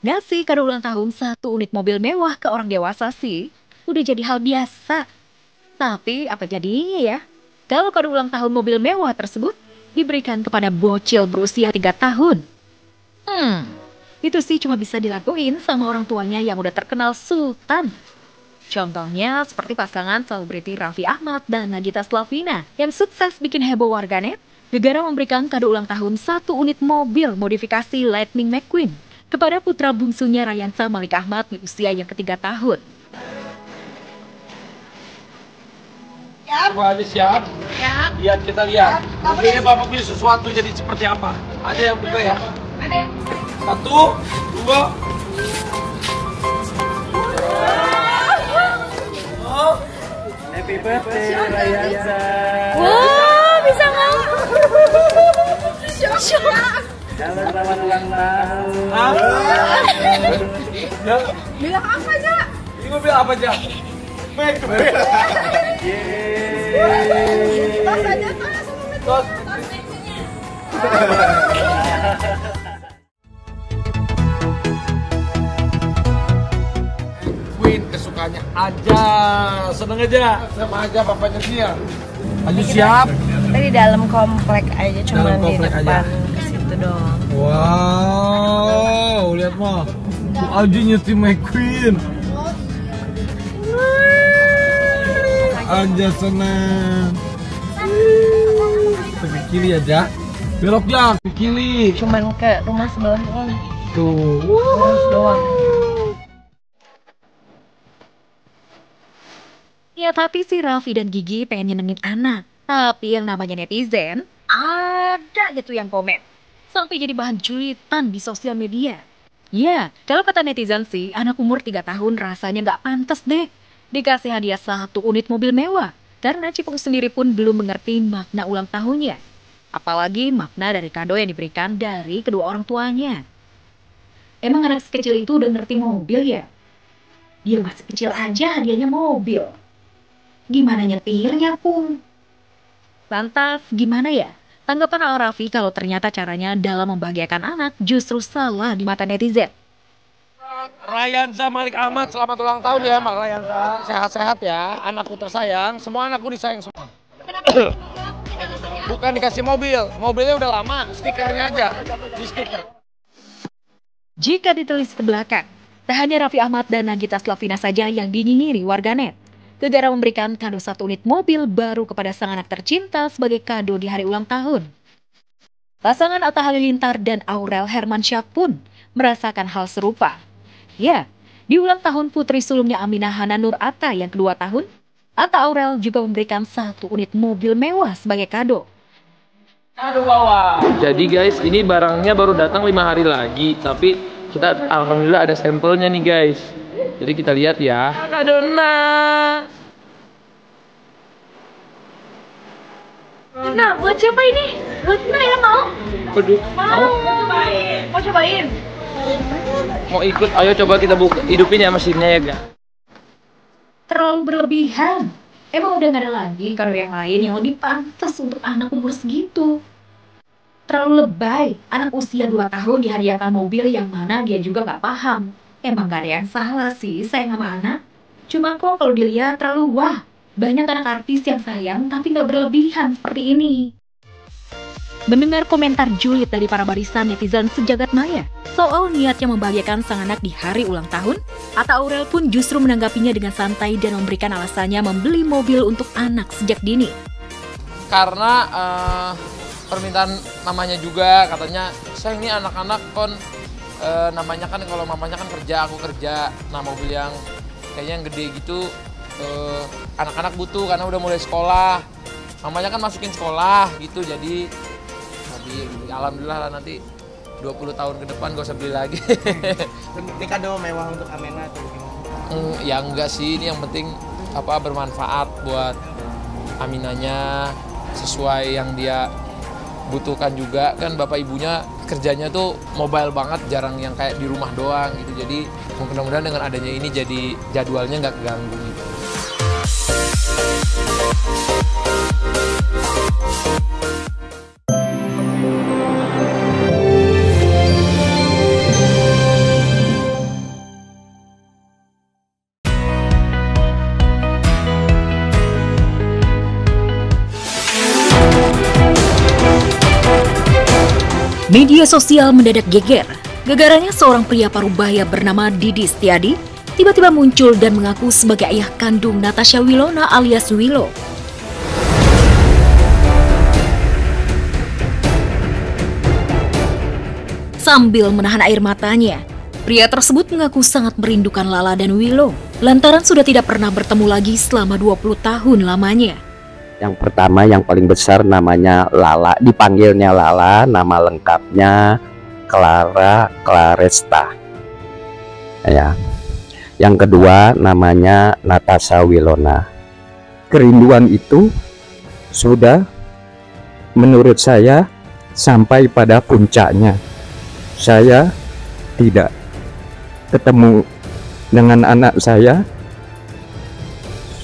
Ngasih kado ulang tahun 1 unit mobil mewah ke orang dewasa sih udah jadi hal biasa. Tapi apa jadinya ya? Kalau kado ulang tahun mobil mewah tersebut diberikan kepada bocil berusia 3 tahun. Itu sih cuma bisa dilakuin sama orang tuanya yang udah terkenal sultan. Contohnya seperti pasangan selebriti Raffi Ahmad dan Nagita Slavina yang sukses bikin heboh warganet gara memberikan kado ulang tahun 1 unit mobil modifikasi Lightning McQueen kepada putra bungsunya Rayansa Malik Ahmad di usia yang ke-3 tahun. Semua siap? Ya. Lihat, kita lihat. Mobilnya Bapak pilih sesuatu jadi seperti apa? Ada yang buka ya? Ada. 1, 2. Happy birthday Rayansa. Wah, bisa nggak? Selamat ulang tahun. Bilang apa aja? Ini mobil apa aja? McQueen. Tos aja tos. McQueen kesukaannya aja, seneng aja sama aja papanya dia. Ayo siap. Kita di dalam komplek aja, cuma Dalam di komplek depan aja. ke situ doang. Wow, lihat mah. Tuh aja nyetir McQueen. Aja senang. Ke kiri aja. Belok ya, ke kiri. Cuman ke rumah sebelah doang. Tuh. Terus doang. Ya tapi si Raffi dan Gigi pengen nyenengin anak. Tapi yang namanya netizen, ada gitu yang komen. Sampai jadi bahan cuitan di sosial media. Ya, kalau kata netizen sih, anak umur 3 tahun rasanya nggak pantas deh dikasih hadiah 1 unit mobil mewah. Karena Cipung sendiri pun belum mengerti makna ulang tahunnya. Apalagi makna dari kado yang diberikan dari kedua orang tuanya. Emang anak sekecil itu udah ngerti mobil ya? Dia masih kecil aja hadiahnya mobil. Gimana nyetirnya pun? Lantas gimana ya tanggapan Al-Raffi kalau ternyata caranya dalam membahagiakan anak justru salah di mata netizen? Rayansa Malik Ahmad, selamat ulang tahun ya Mak Rayansa. Sehat-sehat ya, anakku tersayang. Semua anakku disayang semua. Bukan dikasih mobil, mobilnya udah lama, stikernya aja, di stiker. Jika ditulis ke belakang, tak hanya Raffi Ahmad dan Nagita Slavina saja yang dinyinyiri warganet. Gegara memberikan kado 1 unit mobil baru kepada sang anak tercinta sebagai kado di hari ulang tahun. Pasangan Atta Halilintar dan Aurel Hermansyah pun merasakan hal serupa. Ya, di ulang tahun putri sulungnya Aminah Hana Nur Atta yang ke-2 tahun, Atta Aurel juga memberikan 1 unit mobil mewah sebagai kado. Aduh wawa. Jadi guys, ini barangnya baru datang 5 hari lagi, tapi kita alhamdulillah ada sampelnya nih guys. Jadi kita lihat ya. Kadona. Nah, buat siapa ini? Buat Naya mau? Waduh. Mau cobain? Mau ikut? Ayo coba kita buka, hidupin ya mesinnya ya guys. Terlalu berlebihan. Emang udah gak ada lagi kado yang lain yang lebih pantas untuk anak umur segitu. Terlalu lebay, anak usia 2 tahun dihadiahkan mobil yang mana dia juga gak paham. Emang gak ada yang salah sih sayang sama anak. Cuma kok kalau dilihat terlalu wah, banyak anak artis yang sayang tapi gak berlebihan seperti ini. Mendengar komentar julid dari para barisan netizen sejagat maya soal niatnya membahagiakan sang anak di hari ulang tahun, Atta Aurel pun justru menanggapinya dengan santai dan memberikan alasannya membeli mobil untuk anak sejak dini. Karena permintaan mamanya juga, katanya saya ini anak-anak kon namanya kan kalau mamanya kan kerja, aku kerja. Nah mobil yang kayaknya yang gede gitu anak-anak butuh karena udah mulai sekolah. Mamanya kan masukin sekolah gitu, jadi alhamdulillah lah nanti 20 tahun ke depan gak usah beli lagi. Ini kado mewah untuk Amena atau gimana? Ya enggak sih, ini yang penting apa bermanfaat buat Aminanya, sesuai yang dia butuhkan juga. Kan bapak ibunya kerjanya tuh mobile banget, jarang yang kayak di rumah doang gitu. Jadi mudah-mudahan dengan adanya ini jadi jadwalnya nggak keganggu gitu. Media sosial mendadak geger. Gegarannya seorang pria parubaya bernama Didi Setiadi tiba-tiba muncul dan mengaku sebagai ayah kandung Natasha Wilona alias Willow. Sambil menahan air matanya, pria tersebut mengaku sangat merindukan Lala dan Willow lantaran sudah tidak pernah bertemu lagi selama 20 tahun lamanya. Yang pertama, yang paling besar namanya Lala, dipanggilnya Lala, nama lengkapnya Clara Claresta. Ya. Yang kedua namanya Natasha Wilona. Kerinduan itu sudah menurut saya sampai pada puncaknya. Saya tidak ketemu dengan anak saya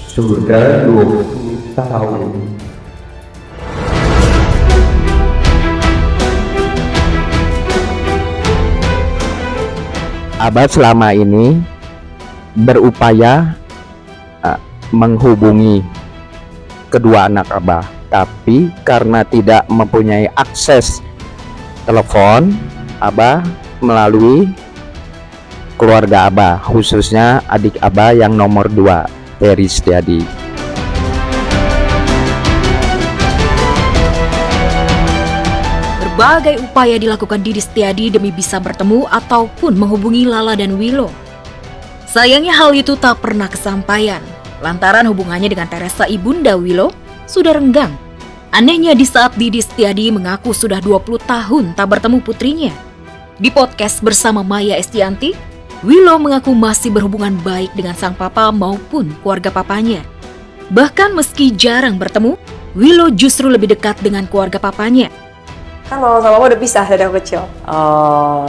sudah 20 tahun. Abah selama ini berupaya menghubungi kedua anak Abah, tapi karena tidak mempunyai akses telepon, Abah melalui keluarga Abah, khususnya adik Abah yang nomor 2, Ferry Setiadi. Berbagai upaya dilakukan Didi Setiadi demi bisa bertemu ataupun menghubungi Lala dan Willow. Sayangnya hal itu tak pernah kesampaian, lantaran hubungannya dengan Teresa ibunda Willow sudah renggang. Anehnya di saat Didi Setiadi mengaku sudah 20 tahun tak bertemu putrinya. Di podcast bersama Maya Estianti, Willow mengaku masih berhubungan baik dengan sang papa maupun keluarga papanya. Bahkan meski jarang bertemu, Willow justru lebih dekat dengan keluarga papanya. Kan mama sama papa udah pisah dari aku kecil.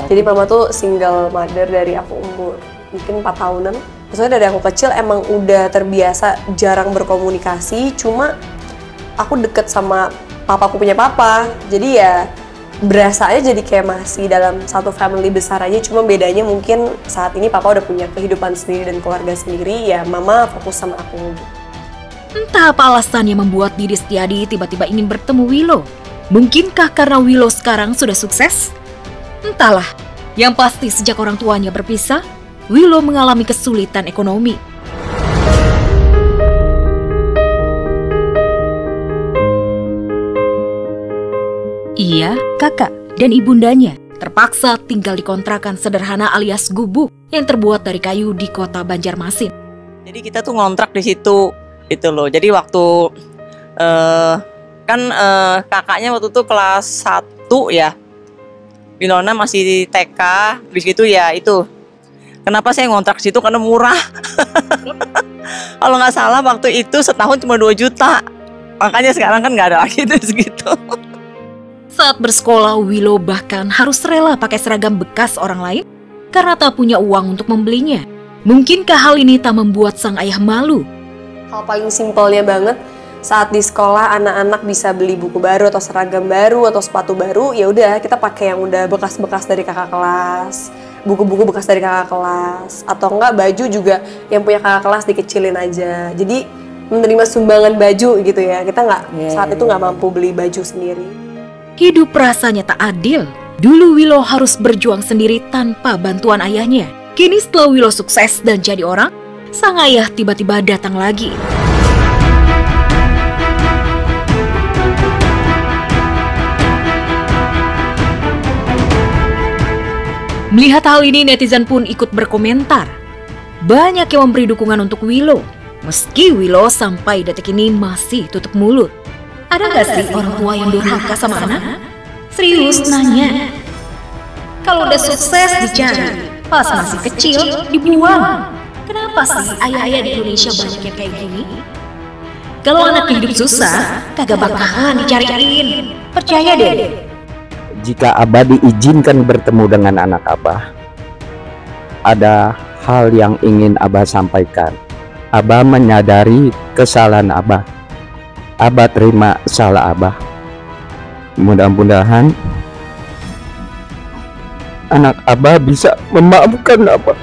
Jadi mama tuh single mother dari aku umur mungkin 4 tahunan. Maksudnya dari aku kecil emang udah terbiasa jarang berkomunikasi, cuma aku deket sama papaku punya papa. Jadi ya berasa aja jadi kayak masih dalam satu family besar aja, cuma bedanya mungkin saat ini papa udah punya kehidupan sendiri dan keluarga sendiri, ya mama fokus sama aku gitu. Entah apa alasan yang membuat Didi Setiadi tiba-tiba ingin bertemu Willow. Mungkinkah karena Willow sekarang sudah sukses? Entahlah, yang pasti sejak orang tuanya berpisah, Willow mengalami kesulitan ekonomi. Ia, kakak, dan ibundanya terpaksa tinggal di kontrakan sederhana alias gubuk yang terbuat dari kayu di kota Banjarmasin. Jadi kita tuh ngontrak di situ, itu loh. Jadi waktu kakaknya waktu itu kelas 1 ya, Wilona masih di TK, habis gitu ya itu. Kenapa saya ngontrak situ? Karena murah. Kalau nggak salah waktu itu setahun cuma 2 juta. Makanya sekarang kan nggak ada lagi itu segitu. Saat bersekolah, Willow bahkan harus rela pakai seragam bekas orang lain karena tak punya uang untuk membelinya. Mungkinkah hal ini tak membuat sang ayah malu? Hal paling simpelnya banget, saat di sekolah anak-anak bisa beli buku baru atau seragam baru atau sepatu baru, ya udah kita pakai yang udah bekas-bekas dari kakak kelas, buku-buku bekas dari kakak kelas, atau enggak baju juga yang punya kakak kelas dikecilin aja. Jadi menerima sumbangan baju gitu ya, kita saat itu nggak mampu beli baju sendiri. Hidup rasanya tak adil. Dulu Willow harus berjuang sendiri tanpa bantuan ayahnya. Kini setelah Willow sukses dan jadi orang, sang ayah tiba-tiba datang lagi. Melihat hal ini, netizen pun ikut berkomentar. Banyak yang memberi dukungan untuk Willow, meski Willow sampai detik ini masih tutup mulut. Ada gak sih orang tua yang durhaka sama anak? Serius nanya. Kalau udah sukses dicari, pas masih kecil dibuang. Kenapa sih ayah-ayah di Indonesia banyak yang kayak gini? Kalau anak hidup susah, kagak bakalan dicariin. Percaya deh. Jika Abah diizinkan bertemu dengan anak Abah, ada hal yang ingin Abah sampaikan. Abah menyadari kesalahan Abah. Abah terima salah Abah. Mudah-mudahan anak Abah bisa memaafkan Abah.